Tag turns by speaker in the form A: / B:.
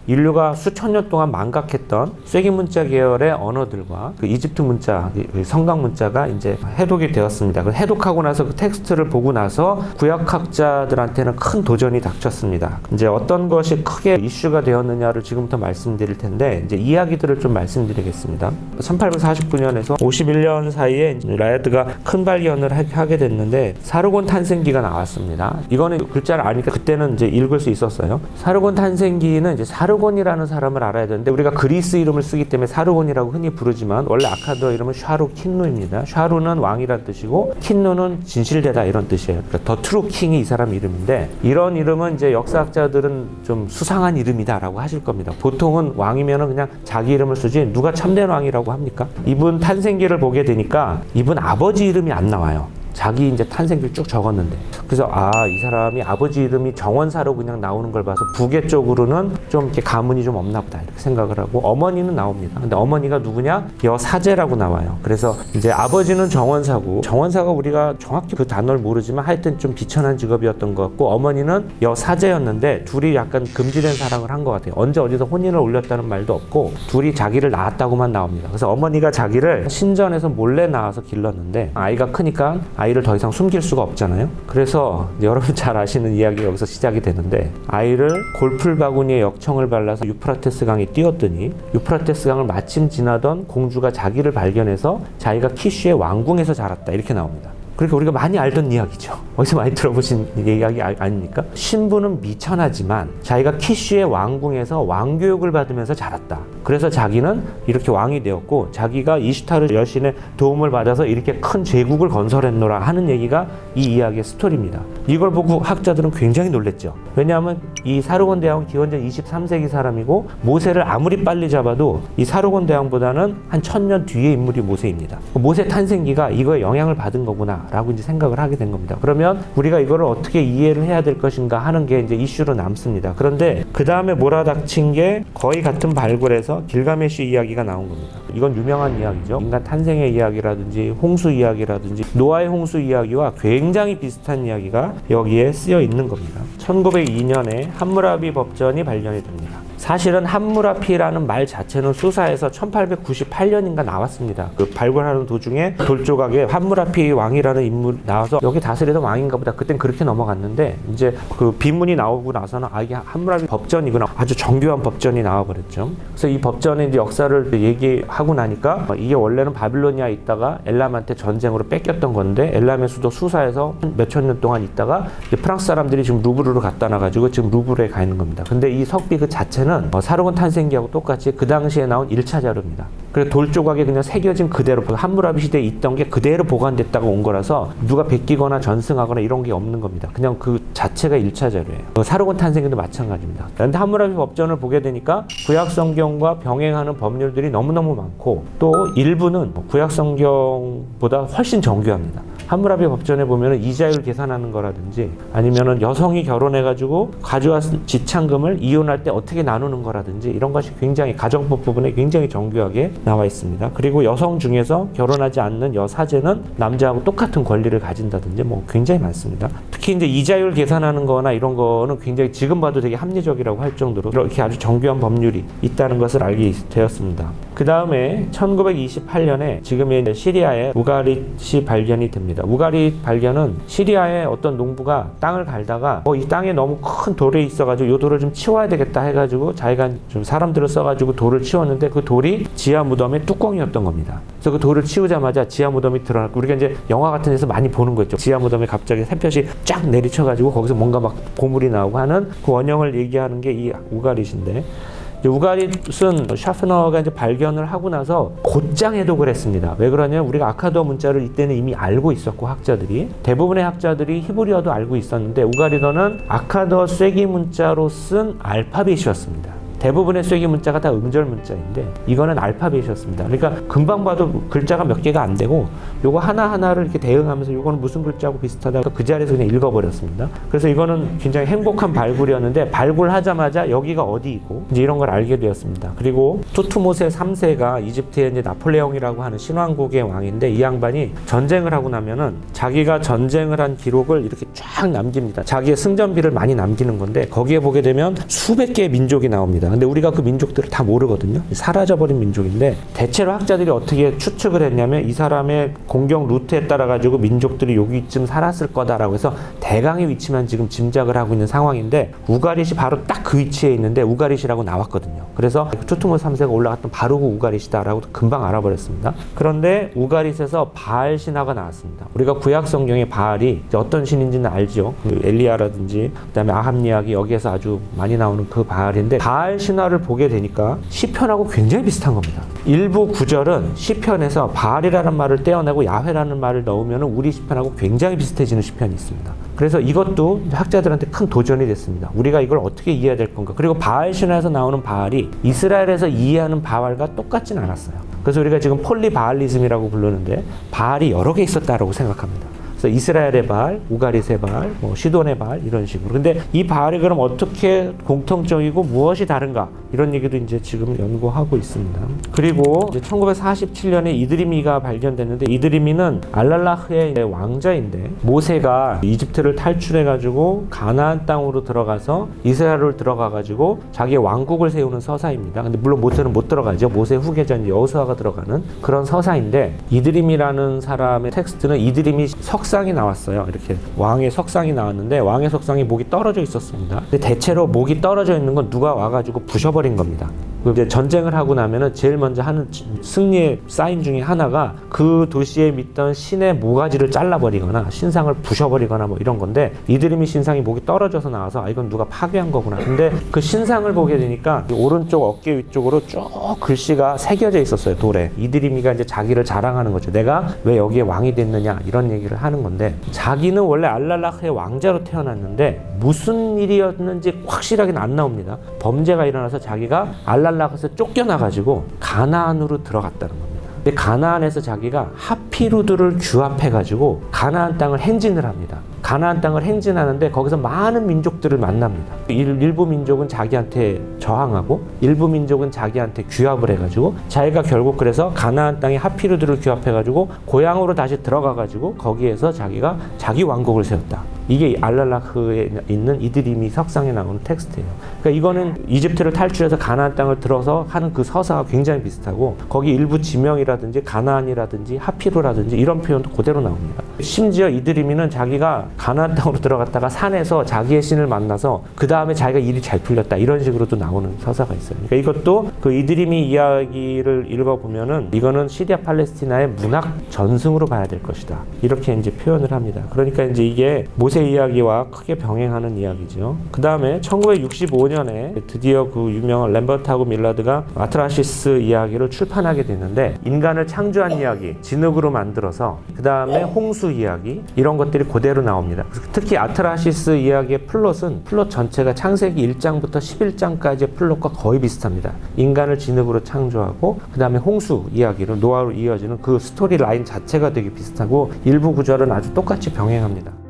A: 인류가 수천 년 동안 망각했던 쐐기 문자 계열의 언어들과 그 이집트 문자, 성강 문자가 이제 해독이 되었습니다. 그 해독하고 나서 그 텍스트를 보고 나서 구약학자들한테는 큰 도전이 닥쳤습니다. 이제 어떤 것이 크게 이슈가 되었느냐를 지금부터 말씀드릴 텐데, 이제 이야기들을 좀 말씀드리겠습니다. 1849년에서 51년 사이에 라야드가 큰 발견을 하게 됐는데, 사르곤 탄생기가 나왔습니다. 이거는 글자를 아니까 그때는 이제 읽을 수 있었어요. 사르곤 탄생기는 이제 사르곤이라는 사람을 알아야 되는데, 우리가 그리스 이름을 쓰기 때문에 사르곤이라고 흔히 부르지만 원래 아카드어 이름은 샤루 킨누입니다. 샤루는 왕이란 뜻이고 킨누는 진실되다 이런 뜻이에요. 그러니까 더 트루 킹이 이 사람 이름인데, 이런 이름은 이제 역사학자들은 좀 수상한 이름이다라고 하실 겁니다. 보통은 왕이면은 그냥 자기 이름을 쓰지 누가 참된 왕이라고 합니까? 이분 탄생기를 보게 되니까 이분 아버지 이름이 안 나와요. 자기 이제 탄생기를 쭉 적었는데, 그래서 이 사람이 아버지 이름이 정원사로 그냥 나오는 걸 봐서 부계 쪽으로는 좀 이렇게 가문이 좀 없나 보다 이렇게 생각을 하고, 어머니는 나옵니다. 근데 어머니가 누구냐? 여사제라고 나와요. 그래서 이제 아버지는 정원사고, 정원사가 우리가 정확히 그 단어를 모르지만 하여튼 좀 비천한 직업이었던 것 같고, 어머니는 여사제였는데 둘이 약간 금지된 사랑을 한 것 같아요. 언제 어디서 혼인을 올렸다는 말도 없고 둘이 자기를 낳았다고만 나옵니다. 그래서 어머니가 자기를 신전에서 몰래 낳아서 길렀는데, 아이가 크니까 아이를 더 이상 숨길 수가 없잖아요. 그래서 여러분 잘 아시는 이야기가 여기서 시작이 되는데, 아이를 골풀 바구니에 역청을 발라서 유프라테스 강에 띄웠더니 유프라테스 강을 마침 지나던 공주가 자기를 발견해서 자기가 키슈의 왕궁에서 자랐다 이렇게 나옵니다. 그러니까 우리가 많이 알던 이야기죠. 어디서 많이 들어보신 이야기 아닙니까? 신부는 미천하지만 자기가 키슈의 왕궁에서 왕교육을 받으면서 자랐다. 그래서 자기는 이렇게 왕이 되었고, 자기가 이슈타르 여신의 도움을 받아서 이렇게 큰 제국을 건설했노라 하는 얘기가 이 이야기의 스토리입니다. 이걸 보고 학자들은 굉장히 놀랬죠. 왜냐하면 이 사르곤 대왕은 기원전 23세기 사람이고, 모세를 아무리 빨리 잡아도 이 사르곤 대왕보다는 한 1000년 뒤의 인물이 모세입니다. 모세 탄생기가 이거에 영향을 받은 거구나 라고 이제 생각을 하게 된 겁니다. 그러면 우리가 이거를 어떻게 이해를 해야 될 것인가 하는 게 이제 이슈로 남습니다. 그런데 그 다음에 몰아닥친 게 거의 같은 발굴에서 길가메시 이야기가 나온 겁니다. 이건 유명한 이야기죠. 인간 탄생의 이야기라든지 홍수 이야기라든지 노아의 홍수 이야기와 굉장히 비슷한 이야기가 여기에 쓰여 있는 겁니다. 1902년에 함무라비 법전이 발견이 됩니다. 사실은 함무라피라는 말 자체는 수사에서 1898년인가 나왔습니다. 그 발굴하는 도중에 돌조각에 함무라피 왕이라는 인물이 나와서 여기 다스리던 왕인가 보다, 그땐 그렇게 넘어갔는데, 이제 그 비문이 나오고 나서는 이게 함무라피 법전이구나, 아주 정교한 법전이 나와버렸죠. 그래서 이 법전의 이제 역사를 얘기하고 나니까, 이게 원래는 바빌로니아에 있다가 엘람한테 전쟁으로 뺏겼던 건데, 엘람의 수도 수사에서 몇천 년 동안 있다가 이제 프랑스 사람들이 지금 루브르로 갖다 놔가지고 지금 루브르에 가 있는 겁니다. 근데 이 석비 그 자체는 사르곤 탄생기하고 똑같이 그 당시에 나온 1차 자료입니다. 그래서 돌 조각에 그냥 새겨진 그대로, 함무라비 시대에 있던 게 그대로 보관됐다가 온 거라서 누가 베끼거나 전승하거나 이런 게 없는 겁니다. 그냥 그 자체가 1차 자료예요. 사르곤 탄생기도 마찬가지입니다. 그런데 함무라비 법전을 보게 되니까 구약 성경과 병행하는 법률들이 너무너무 많고, 또 일부는 구약 성경보다 훨씬 정교합니다. 함무라비 법전에 보면은 이자율 계산하는 거라든지, 아니면은 여성이 결혼해가지고 가져와 지참금을 이혼할 때 어떻게 나누는 거라든지, 이런 것이 굉장히 가정법 부분에 굉장히 정교하게 나와 있습니다. 그리고 여성 중에서 결혼하지 않는 여사제는 남자하고 똑같은 권리를 가진다든지 뭐 굉장히 많습니다. 특히 이제 이자율 계산하는 거나 이런 거는 굉장히 지금 봐도 되게 합리적이라고 할 정도로 이렇게 아주 정교한 법률이 있다는 것을 알게 되었습니다. 그 다음에 1928년에 지금의 시리아에 우가릿이 발견이 됩니다. 우가릿 발견은 시리아의 어떤 농부가 땅을 갈다가 이 땅에 너무 큰 돌이 있어가지고 이 돌을 좀 치워야 되겠다 해가지고 자기가 좀 사람들을 써가지고 돌을 치웠는데, 그 돌이 지하 무덤의 뚜껑이었던 겁니다. 그래서 그 돌을 치우자마자 지하 무덤이 드러났고, 우리가 이제 영화 같은 데서 많이 보는 거 있죠. 지하 무덤에 갑자기 햇볕이 쫙 내리쳐가지고 거기서 뭔가 막 보물이 나오고 하는 그 원형을 얘기하는 게 이 우가릿인데, 우가릿은 샤프너가 이제 발견을 하고 나서 곧장 해독을 했습니다. 왜 그러냐면 우리가 아카드어 문자를 이때는 이미 알고 있었고, 학자들이 대부분의 학자들이 히브리어도 알고 있었는데, 우가리더는 아카드어 쐐기 문자로 쓴 알파벳이었습니다. 대부분의 쐐기 문자가 다 음절 문자인데 이거는 알파벳이었습니다. 그러니까 금방 봐도 글자가 몇 개가 안 되고, 요거 하나하나를 이렇게 대응하면서 요거는 무슨 글자하고 비슷하다 그 자리에서 그냥 읽어버렸습니다. 그래서 이거는 굉장히 행복한 발굴이었는데, 발굴하자마자 여기가 어디이고 이제 이런 걸 알게 되었습니다. 그리고 투트모세 3세가 이집트의 이제 나폴레옹이라고 하는 신왕국의 왕인데, 이 양반이 전쟁을 하고 나면은 자기가 전쟁을 한 기록을 이렇게 쫙 남깁니다. 자기의 승전비를 많이 남기는 건데, 거기에 보게 되면 수백 개의 민족이 나옵니다. 근데 우리가 그 민족들을 다 모르거든요. 사라져버린 민족인데 대체로 학자들이 어떻게 추측을 했냐면 이 사람의 공격 루트에 따라 가지고 민족들이 여기쯤 살았을 거다라고 해서 대강의 위치만 지금 짐작을 하고 있는 상황인데 우가릿이 바로 딱 그 위치에 있는데 우가릿이라고 나왔거든요. 그래서 투트모스 3세가 올라갔던 바로 그 우가릿이다라고 금방 알아버렸습니다. 그런데 우가릿에서 바알 신화가 나왔습니다. 우리가 구약 성경의 바알이 어떤 신인지는 알죠. 그 엘리야라든지 그다음에 아합 이야기 여기에서 아주 많이 나오는 그 바알인데 바알 신화를 보게 되니까 시편하고 굉장히 비슷한 겁니다. 일부 구절은 시편에서 바알이라는 말을 떼어내고 야훼라는 말을 넣으면 우리 시편하고 굉장히 비슷해지는 시편이 있습니다. 그래서 이것도 학자들한테 큰 도전이 됐습니다. 우리가 이걸 어떻게 이해해야 될 건가. 그리고 바알 신화에서 나오는 바알이 이스라엘에서 이해하는 바알과 똑같진 않았어요. 그래서 우리가 지금 폴리바알리즘이라고 부르는데 바알이 여러 개 있었다라고 생각합니다. 그래서 이스라엘의 바알, 우가릿의 바알, 시돈의 바알 이런 식으로. 근데 이 바알이 그럼 어떻게 공통적이고 무엇이 다른가 이런 얘기도 이제 지금 연구하고 있습니다. 그리고 이제 1947년에 이드리미가 발견됐는데 이드리미는 알랄라흐의 왕자인데 모세가 이집트를 탈출해가지고 가나안 땅으로 들어가서 이스라엘을 들어가가지고 자기의 왕국을 세우는 서사입니다. 근데 물론 모세는 못 들어가죠. 모세 후계자 여호수아가 들어가는 그런 서사인데 이드림이라는 사람의 텍스트는 이드림이 석상이 나왔어요. 이렇게 왕의 석상이 나왔는데 왕의 석상이 목이 떨어져 있었습니다. 근데 대체로 목이 떨어져 있는 건 누가 와가지고 부셔버린 겁니다. 이제 전쟁을 하고 나면은 제일 먼저 하는 승리의 사인 중에 하나가 그 도시에 믿던 신의 모가지를 잘라버리거나 신상을 부셔버리거나 뭐 이런 건데 이드림이 신상이 목이 떨어져서 나와서 이건 누가 파괴한 거구나. 근데 그 신상을 보게 되니까 오른쪽 어깨 위쪽으로 쭉 글씨가 새겨져 있었어요. 돌에. 이드림이가 이제 자기를 자랑하는 거죠. 내가 왜 여기에 왕이 됐느냐 이런 얘기를 하는 건데 자기는 원래 알랄라흐의 왕자로 태어났는데 무슨 일이었는지 확실하게는 안 나옵니다. 범죄가 일어나서 자기가 알랄라흐에서 쫓겨나가지고 가나안으로 들어갔다는 겁니다. 근데 가나안에서 자기가 하피루드를 규합해가지고 가나안 땅을 행진을 합니다. 가나안 땅을 행진하는데 거기서 많은 민족들을 만납니다. 일부 민족은 자기한테 저항하고 일부 민족은 자기한테 규합을 해가지고 자기가 결국 그래서 가나안 땅에 하피루드를 규합해가지고 고향으로 다시 들어가가지고 거기에서 자기가 자기 왕국을 세웠다. 이게 알랄라흐에 있는 이드림이 석상에 나오는 텍스트예요. 그러니까 이거는 이집트를 탈출해서 가나안 땅을 들어서 하는 그 서사가 굉장히 비슷하고 거기 일부 지명이라든지 가나안이라든지 하피루라든지 이런 표현도 그대로 나옵니다. 심지어 이드림이는 자기가 가나안 땅으로 들어갔다가 산에서 자기의 신을 만나서 그 다음에 자기가 일이 잘 풀렸다 이런 식으로도 나오는 서사가 있어요. 그러니까 이것도 그 이드림이 이야기를 읽어보면은 이거는 시리아 팔레스티나의 문학 전승으로 봐야 될 것이다. 이렇게 이제 표현을 합니다. 그러니까 이제 이게 모세 이야기와 크게 병행하는 이야기죠. 그 다음에 1965년에 드디어 그 유명한 램버트하고 밀라드가 아트라시스 이야기를 출판하게 됐는데 인간을 창조한 이야기, 진흙으로 만들어서 그 다음에 홍수 이야기 이런 것들이 그대로 나옵니다. 특히 아트라시스 이야기의 플롯 전체가 창세기 1장부터 11장까지의 플롯과 거의 비슷합니다. 인간을 진흙으로 창조하고 그 다음에 홍수 이야기로 노아로 이어지는 그 스토리 라인 자체가 되게 비슷하고 일부 구절은 아주 똑같이 병행합니다.